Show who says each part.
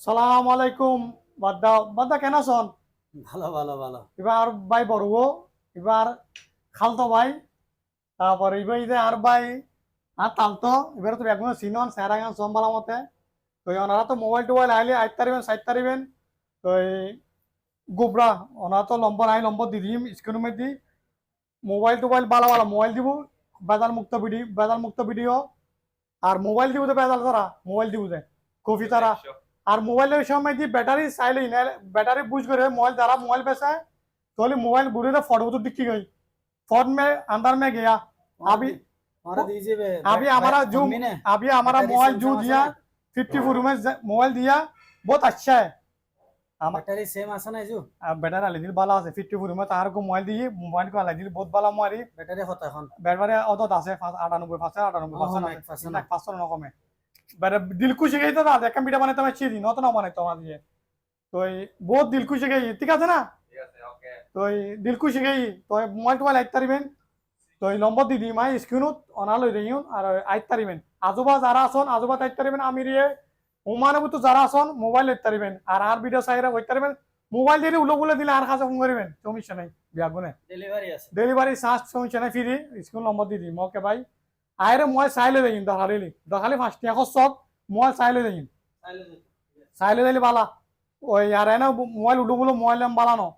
Speaker 1: সালাম আলাইকুম। বাদ্দা বাদ্দা কেন আছেন?
Speaker 2: ভালো ভালো ভালো।
Speaker 1: এবার ভাই বড় এবার খালতো ভাই, তারপর এবার যে আর ভাই আর তালতো এবার তো একজন সিনন স্যারাগান সম্বালা মতে। তো ওনারা তো মোবাইল টোবাইল আইলে আইত তারিবেন সাইট তারিবেন। তো গোবরা ওনারা তো নম্বর আই নম্বর দি দিম স্ক্রিনের মধ্যে মোবাইল টোবাইল বালা বালা মোবাইল দিব, বেদাল মুক্ত ভিডিও। আর মোবাইল দিব, বেদাল তারা মোবাইল দিব যে কফি তারা। আর মোবাইলের সময় দিয়ে ব্যাটারি চাইলে ব্যাটারি বুঝ করে মোবাইল দ্বারা মোবাইल बेचाए तो मोबाइल बुरे तो फोटो तो दिखी गई। फोन में अंदर में गया। अभी
Speaker 2: हमारा दीजिए
Speaker 1: अभी हमारा जो अभी हमारा मोबाइल जो दिया 54 में मोबाइल दिया बहुत अच्छा है।
Speaker 2: बैटरी सेम आसा ना जो
Speaker 1: बैटरी आले दिल बाला আছে 54 में तार को मोबाइल दिए मोबाइल को आले दिल बहुत बाला मारी
Speaker 2: बैटरी होता এখন
Speaker 1: ব্যাটারি অত আছে 98% 500 না কমে। বেটা দিল খুশি গই তো না দেখা ভিডিও বানাইতে আমি চিনি নত না বানাইতো আমার দিয়ে। তো বহুত দিল খুশি গই ঠিক আছে না? ঠিক আছে ওকে। তো দিল খুশি গই তো মোবাইল টোবাইল আইত তারিবেন। তো নম্বর দি দিম আই স্ক্রিনত অনা লই দিও আর আইত তারিবেন। আজোবা যারা আছেন আজোবা আইত তারিবেন আমিরিয়ে ওমানে তো যারা আছেন মোবাইল আইত তারিবেন আর ভিডিও চাইরা হইত তারিবেন। মোবাইল দিয়ে উলো দিলে আর কাছে ফোন করিবেন সমস্যা নাই বিয়াগুনে
Speaker 2: ডেলিভারি আছে
Speaker 1: ডেলিভারি চার্জ সমস্যা নাই ফ্রি স্ক্রিন নম্বর দি দিম ওকে ভাই। আইরে মোবাইল চাইলে দিন দেখালি ফার্স্ট টাকা সব মোবাইল চাইলে দিন চাইলে দিলে বালা ওই আর না মোবাইল উডো বলো মোবাইল বালানো